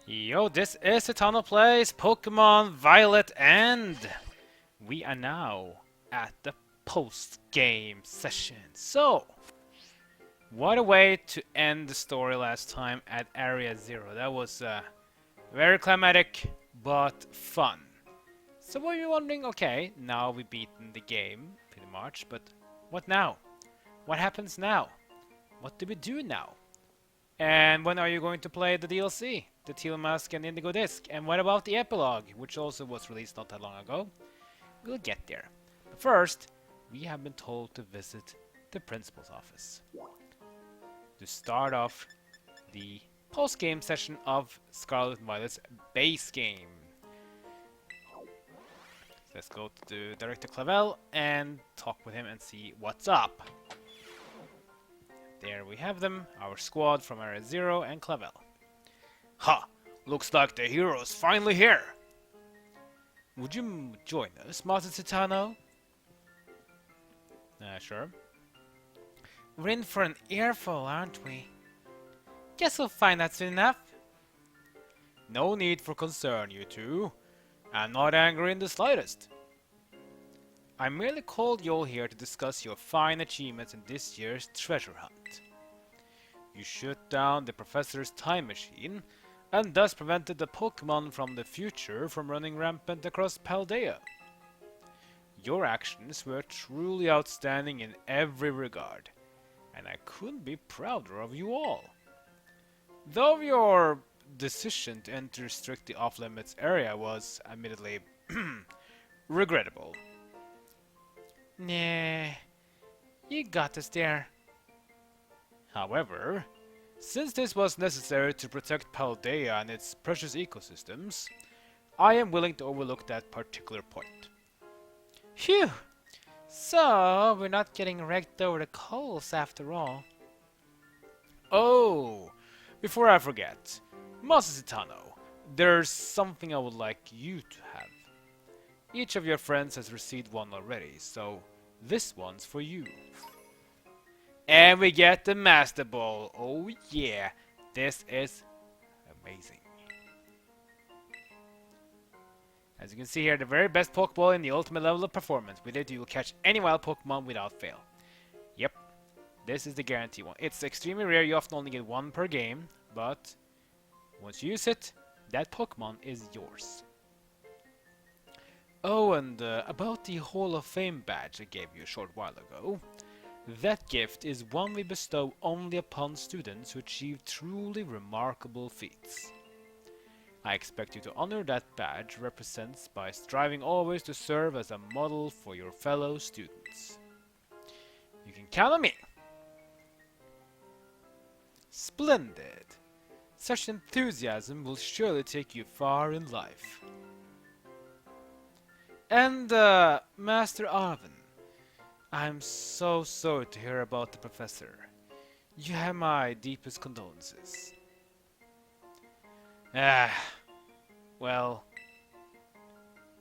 Yo, this is Eternal Plays Pokemon Violet, and we are now at the post-game session. So, what a way to end the story last time at Area 0. That was very climatic, but fun. So what are you wondering? Okay, now we've beaten the game, pretty much, but what now? What happens now? What do we do now? And when are you going to play the DLC? The Teal Mask and Indigo Disc? And what about the epilogue, which also was released not that long ago? We'll get there. But first, we have been told to visit the principal's office to start off the post-game session of Scarlet and Violet's base game. Let's go to Director Clavel and talk with him and see what's up. There we have them, our squad from Area 0 and Clavel. Ha! Looks like the hero's finally here! Would you join us, Master Citano? Sure. We're in for an earful, aren't we? Guess we'll find out soon enough. No need for concern, you two. I'm not angry in the slightest. I merely called you all here to discuss your fine achievements in this year's treasure hunt. You shut down the professor's time machine, and thus prevented the Pokémon from the future from running rampant across Paldea. Your actions were truly outstanding in every regard, and I couldn't be prouder of you all. Though your decision to enter strictly off-limits area was, admittedly, regrettable. Nah, you got us there. However, since this was necessary to protect Paldea and its precious ecosystems, I am willing to overlook that particular point. Phew! So, we're not getting wrecked over the coals after all. Oh, before I forget, Master Citano, there's something I would like you to have. Each of your friends has received one already, so this one's for you. And we get the Master Ball. Oh yeah, this is amazing. As you can see here, the very best Pokeball in the ultimate level of performance. With it, you will catch any wild Pokemon without fail. Yep, this is the guarantee one. It's extremely rare, you often only get one per game, but once you use it, that Pokemon is yours. Oh, and about the Hall of Fame badge I gave you a short while ago. That gift is one we bestow only upon students who achieve truly remarkable feats. I expect you to honor that badge represents by striving always to serve as a model for your fellow students. You can count on me! Splendid! Such enthusiasm will surely take you far in life. And, Master Arvin, I'm so sorry to hear about the professor. You have my deepest condolences. Well,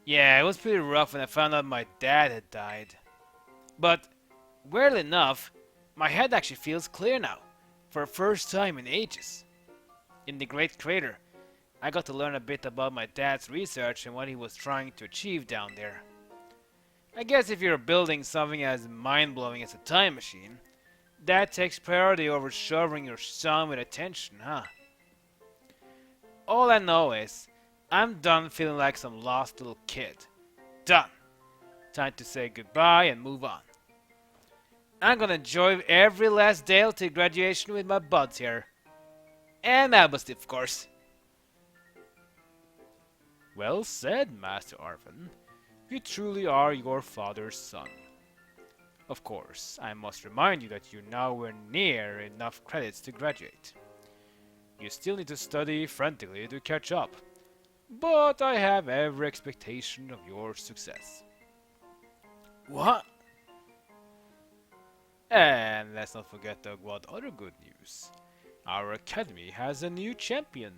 yeah, it was pretty rough when I found out my dad had died. But, weirdly enough, my head actually feels clear now, for the first time in ages. In the Great Crater, I got to learn a bit about my dad's research and what he was trying to achieve down there. I guess if you're building something as mind-blowing as a time machine, that takes priority over showering your son with attention, huh? All I know is, I'm done feeling like some lost little kid. Done. Time to say goodbye and move on. I'm gonna enjoy every last day till graduation with my buds here. And Albusty, of course. Well said, Master Arvin. You truly are your father's son. Of course, I must remind you that you're nowhere near enough credits to graduate. You still need to study frantically to catch up, but I have every expectation of your success. What? And let's not forget what other good news. Our academy has a new champion.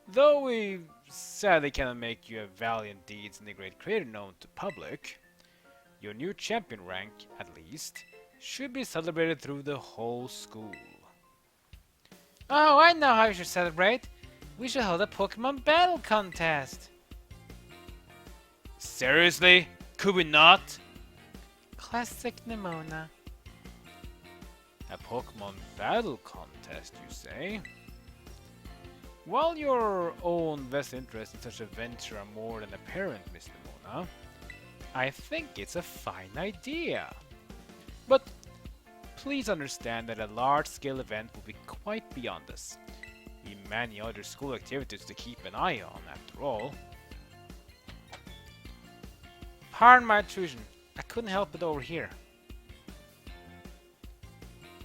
Though we sadly cannot make your valiant deeds in the Great Crater known to public, your new champion rank, at least, should be celebrated through the whole school. Oh, I know how you should celebrate. We should hold a Pokemon battle contest. Seriously? Could we not? Classic Nimona. A Pokemon battle contest, you say? While your own vested interest in such a venture are more than apparent, Miss Nimona, I think it's a fine idea. But please understand that a large-scale event will be quite beyond us. We have many other school activities to keep an eye on, after all. Pardon my intrusion. I couldn't help it over here.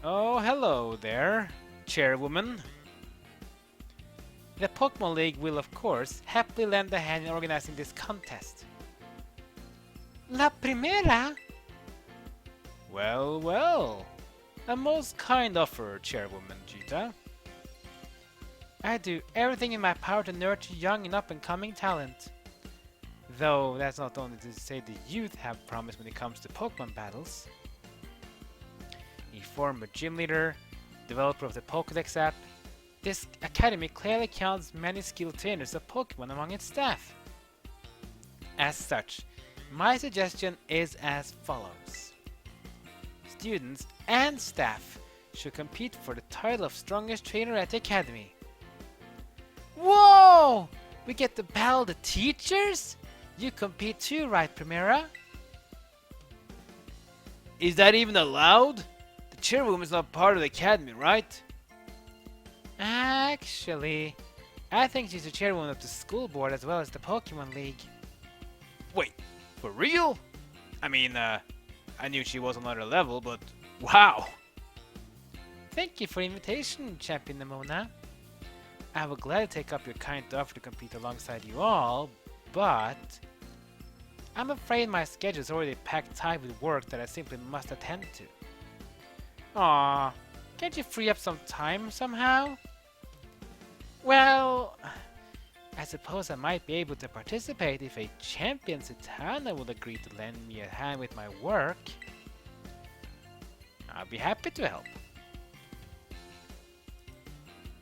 Oh, hello there, Chairwoman. The Pokemon League will, of course, happily lend a hand in organizing this contest. La primera? Well, well. A most kind offer, Chairwoman Geeta. I do everything in my power to nurture young and up-and-coming talent. Though that's not only to say the youth have promise when it comes to Pokemon battles. A former gym leader, developer of the Pokédex app, this academy clearly counts many skilled trainers of Pokemon among its staff. As such, my suggestion is as follows. Students and staff should compete for the title of strongest trainer at the academy. Whoa! We get to battle the teachers? You compete too, right, Primera? Is that even allowed? The chairwoman is not part of the academy, right? Actually, I think she's the chairwoman of the school board as well as the Pokemon League. Wait, for real? I mean, I knew she was on another level, but wow! Thank you for the invitation, Champion Nimona. I would gladly take up your kind offer to compete alongside you all, but I'm afraid my schedule is already packed tight with work that I simply must attend to. Aww, can't you free up some time somehow? Well, I suppose I might be able to participate if a champion Zatanna would agree to lend me a hand with my work. I'll be happy to help.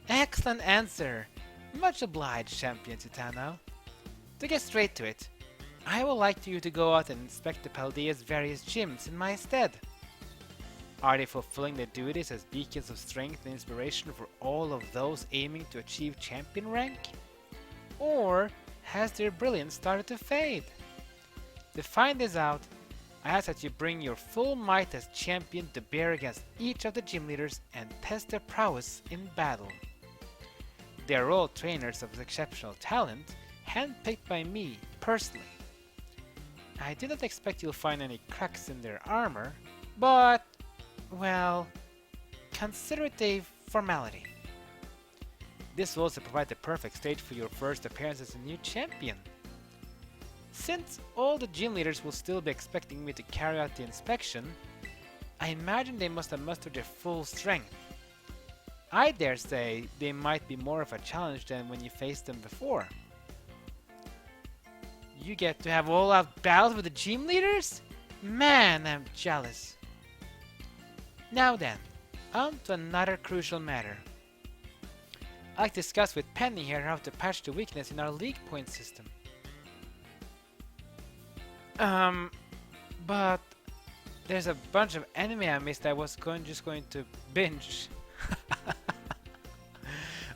Excellent answer. Much obliged, Champion Zatanna. To get straight to it, I would like you to go out and inspect the Paldea's various gyms in my stead. Are they fulfilling their duties as beacons of strength and inspiration for all of those aiming to achieve champion rank? Or has their brilliance started to fade? To find this out, I ask that you bring your full might as champion to bear against each of the gym leaders and test their prowess in battle. They are all trainers of exceptional talent, handpicked by me personally. I do not expect you'll find any cracks in their armor, but, well, consider it a formality. This will also provide the perfect stage for your first appearance as a new champion. Since all the gym leaders will still be expecting me to carry out the inspection, I imagine they must have mustered their full strength. I dare say they might be more of a challenge than when you faced them before. You get to have all-out battles with the gym leaders? Man, I'm jealous. Now then, on to another crucial matter. I'd like to discuss with Penny here how to patch the weakness in our league point system. But there's a bunch of anime I missed I was just going to binge.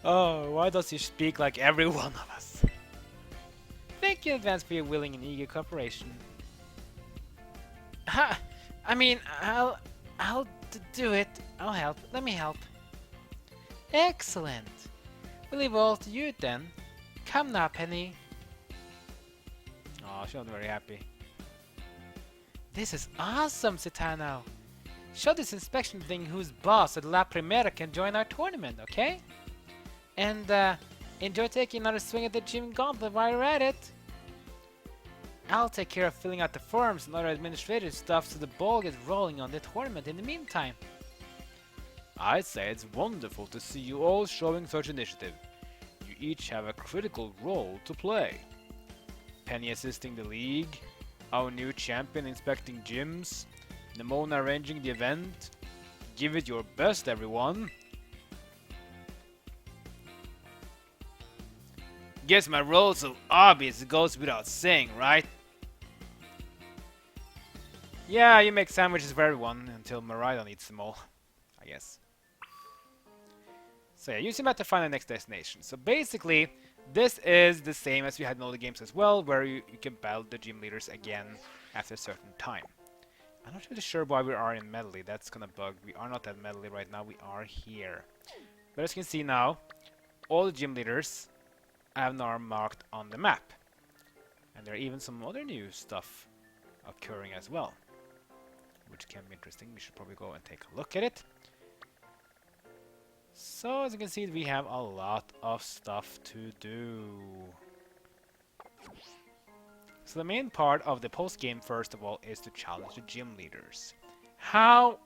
Oh, why does he speak like every one of us? Thank you in advance for your willing and eager cooperation. I mean, I'll do it. I'll help. Let me help. Excellent. We'll leave all to you then. Come now, Penny. Oh, she's not very happy. This is awesome, Zatanna. Show this inspection thing who's boss at La Primera can join our tournament, okay? And enjoy taking another swing at the gym gauntlet while you're at it. I'll take care of filling out the forms and other administrative stuff so the ball gets rolling on the tournament in the meantime. I'd say it's wonderful to see you all showing such initiative. You each have a critical role to play. Penny assisting the league, our new champion inspecting gyms, Nimona arranging the event. Give it your best, everyone. Guess my role's so obvious it goes without saying, right? Yeah, you make sandwiches for everyone until Maridon eats them all, I guess. So yeah, use your map to find the next destination. So basically, this is the same as we had in all the games as well, where you can battle the gym leaders again after a certain time. I'm not really sure why we are in Medley. That's gonna bug. We are not at Medley right now. We are here. But as you can see now, all the gym leaders are now marked on the map. And there are even some other new stuff occurring as well, which can be interesting. We should probably go and take a look at it. So as you can see, we have a lot of stuff to do. So the main part of the post-game, first of all, is to challenge the gym leaders. However,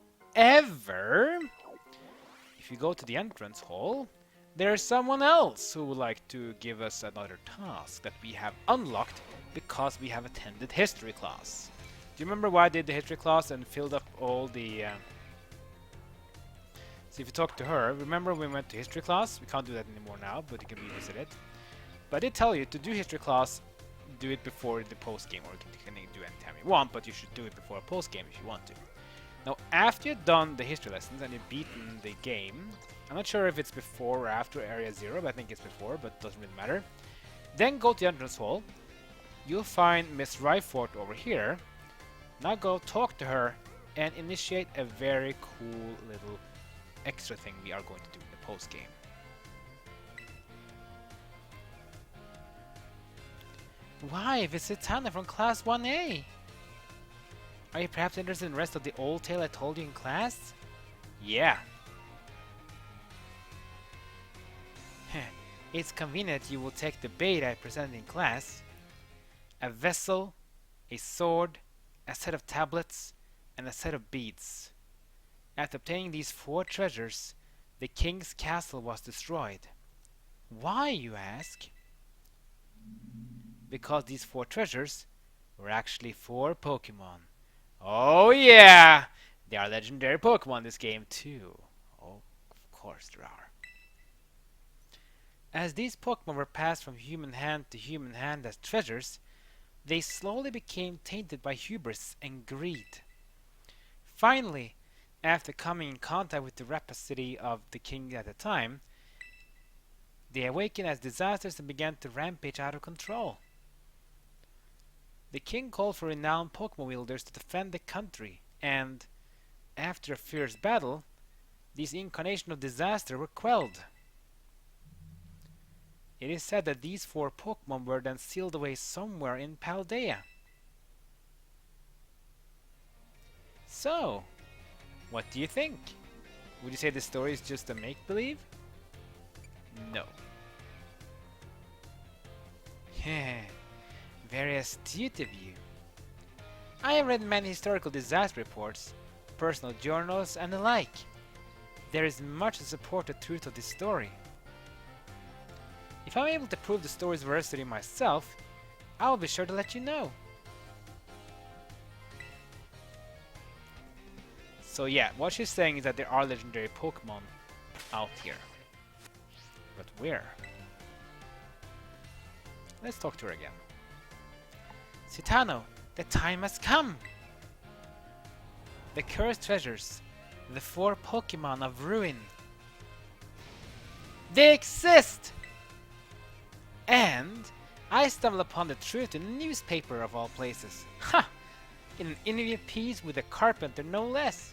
if you go to the entrance hall, there's someone else who would like to give us another task that we have unlocked because we have attended history class. Do you remember why I did the history class and filled up all the... So if you talk to her, remember when we went to history class? We can't do that anymore now, but you can revisit it. But I did tell you to do history class, do it before the post game, or you can do it anytime you want, but you should do it before a post game if you want to. Now, after you've done the history lessons and you've beaten the game, I'm not sure if it's before or after Area 0, but I think it's before, but it doesn't really matter. Then go to the entrance hall. You'll find Miss Raifort over here. Now go talk to her and initiate a very cool little extra thing we are going to do in the post game. Why, visit Tana from Class 1A! Are you perhaps interested in the rest of the old tale I told you in class? Yeah. It's convenient you will take the bait I presented in class. A vessel, a sword, a set of tablets, and a set of beads. After obtaining these 4 treasures, the king's castle was destroyed. Why, you ask? Because these 4 treasures were actually 4 Pokémon. Oh yeah! There are legendary Pokémon in this game too. Oh, of course there are. As these Pokémon were passed from human hand to human hand as treasures, they slowly became tainted by hubris and greed. Finally, after coming in contact with the rapacity of the king at the time, they awakened as disasters and began to rampage out of control. The king called for renowned Pokémon wielders to defend the country, and after a fierce battle, these incarnations of disaster were quelled. It is said that these 4 Pokémon were then sealed away somewhere in Paldea. So, what do you think? Would you say the story is just a make-believe? No. Very astute of you. I have read many historical disaster reports, personal journals, and the like. There is much to support the truth of this story. If I'm able to prove the story's veracity myself, I will be sure to let you know. So yeah, what she's saying is that there are legendary Pokémon out here. But where? Let's talk to her again. Citano, the time has come! The cursed treasures, the 4 Pokémon of ruin. They exist! And I stumbled upon the truth in a newspaper of all places. Ha! In an interview piece with a carpenter, no less.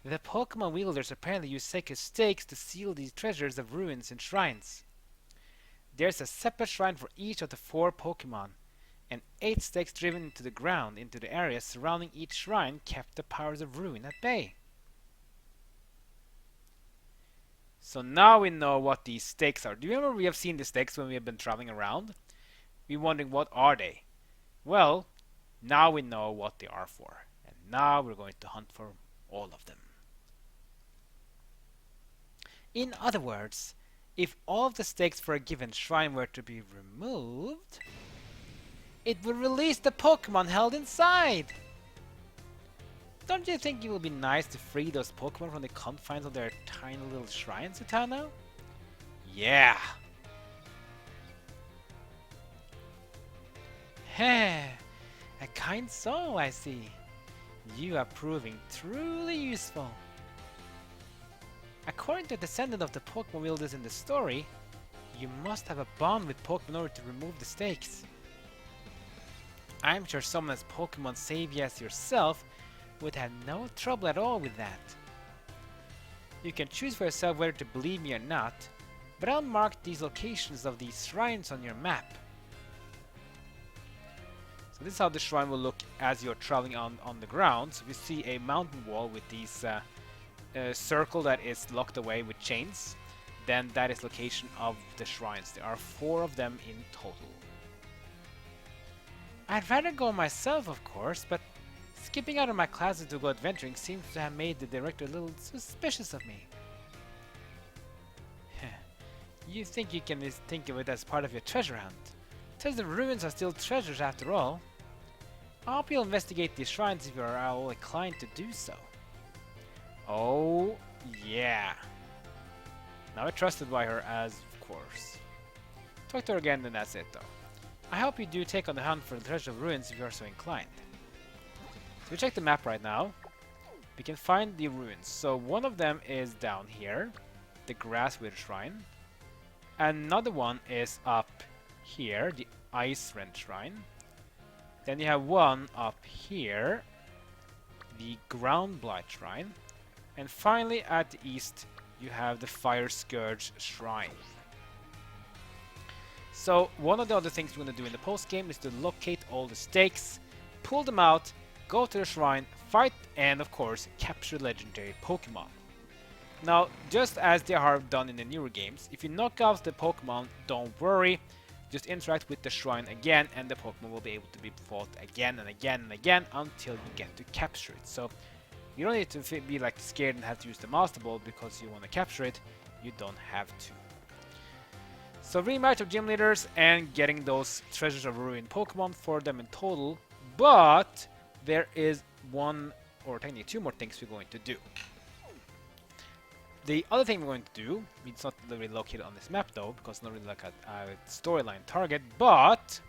The Pokémon wielders apparently use sacred stakes to seal these treasures of ruins in shrines. There's a separate shrine for each of the 4 Pokémon, and 8 stakes driven into the ground into the area surrounding each shrine kept the powers of ruin at bay. So now we know what these stakes are. Do you remember we have seen the stakes when we have been traveling around? We're wondering, what are they? Well, now we know what they are for, and now we're going to hunt for all of them. In other words, if all of the stakes for a given shrine were to be removed, it would release the Pokémon held inside! Don't you think it would be nice to free those Pokémon from the confines of their tiny little shrines, Utano? Yeah! Heh, a kind soul, I see. You are proving truly useful. According to the descendant of the Pokemon wielders in the story, you must have a bond with Pokemon in order to remove the stakes. I'm sure someone as Pokemon savvy as yourself would have no trouble at all with that. You can choose for yourself whether to believe me or not, but I'll mark these locations of these shrines on your map. So this is how the shrine will look as you're traveling on the ground. So we see a mountain wall with these circle that is locked away with chains. Then that is location of the shrines. There are 4 of them in total. I'd rather go myself, of course, but skipping out of my classes to go adventuring seems to have made the director a little suspicious of me. You think you can think of it as part of your treasure hunt? Since the ruins are still treasures after all. I hope you'll investigate these shrines if you are all inclined to do so. Oh, yeah. Now I trusted by her as, of course. Talk to her again, then that's it though. I hope you do take on the hunt for the treasure of ruins if you are so inclined. So we check the map right now. We can find the ruins. So one of them is down here, the Grass Wither Shrine. Another one is up here, the Ice Rend Shrine. Then you have one up here, the Ground Blight Shrine. And finally at the east, you have the Fire Scourge Shrine. So one of the other things we're going to do in the post game is to locate all the stakes, pull them out, go to the shrine, fight, and of course capture legendary Pokemon. Now, just as they are done in the newer games, if you knock out the Pokemon, don't worry, just interact with the shrine again and the Pokemon will be able to be fought again and again and again until you get to capture it. So you don't need to be like scared and have to use the Master Ball because you want to capture it, you don't have to. So rematch of gym leaders and getting those treasures of ruined Pokemon for them in total, but there is one, or technically 2 more things we're going to do. The other thing we're going to do, it's not really located on this map though, because it's not really like a storyline target, but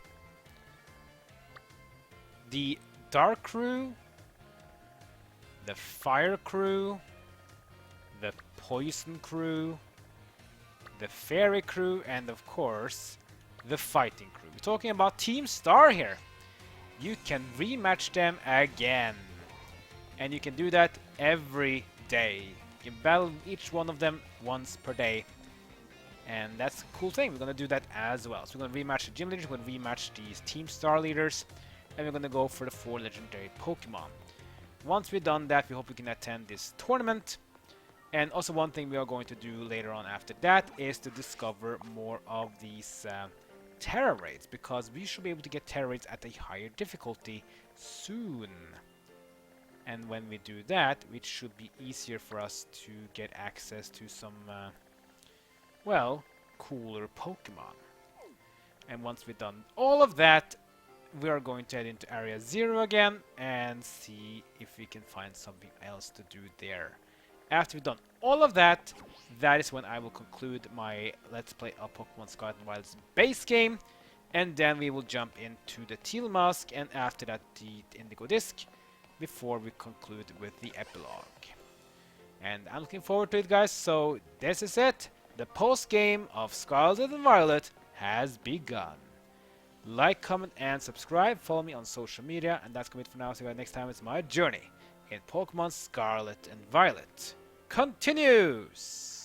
the Dark Crew, the Fire Crew, the Poison Crew, the Fairy Crew, and of course, the Fighting Crew. We're talking about Team Star here. You can rematch them again. And you can do that every day. You can battle each one of them once per day. And that's a cool thing. We're going to do that as well. So we're going to rematch the gym leaders, we're going to rematch these Team Star leaders, and we're going to go for the 4 legendary Pokemon. Once we've done that, we hope we can attend this tournament. And also one thing we are going to do later on after that is to discover more of these Terra raids, because we should be able to get Terra raids at a higher difficulty soon. And when we do that, it should be easier for us to get access to some, well, cooler Pokemon. And once we've done all of that, we are going to head into Area 0 again and see if we can find something else to do there. After we've done all of that, that is when I will conclude my Let's Play of Pokemon Scarlet and Violet's base game. And then we will jump into the Teal Mask and after that the Indigo Disc before we conclude with the epilogue. And I'm looking forward to it, guys. So this is it. The post game of Scarlet and Violet has begun. Like, comment, and subscribe. Follow me on social media. And that's going to be it for now. See you guys next time. It's my journey in Pokemon Scarlet and Violet continues!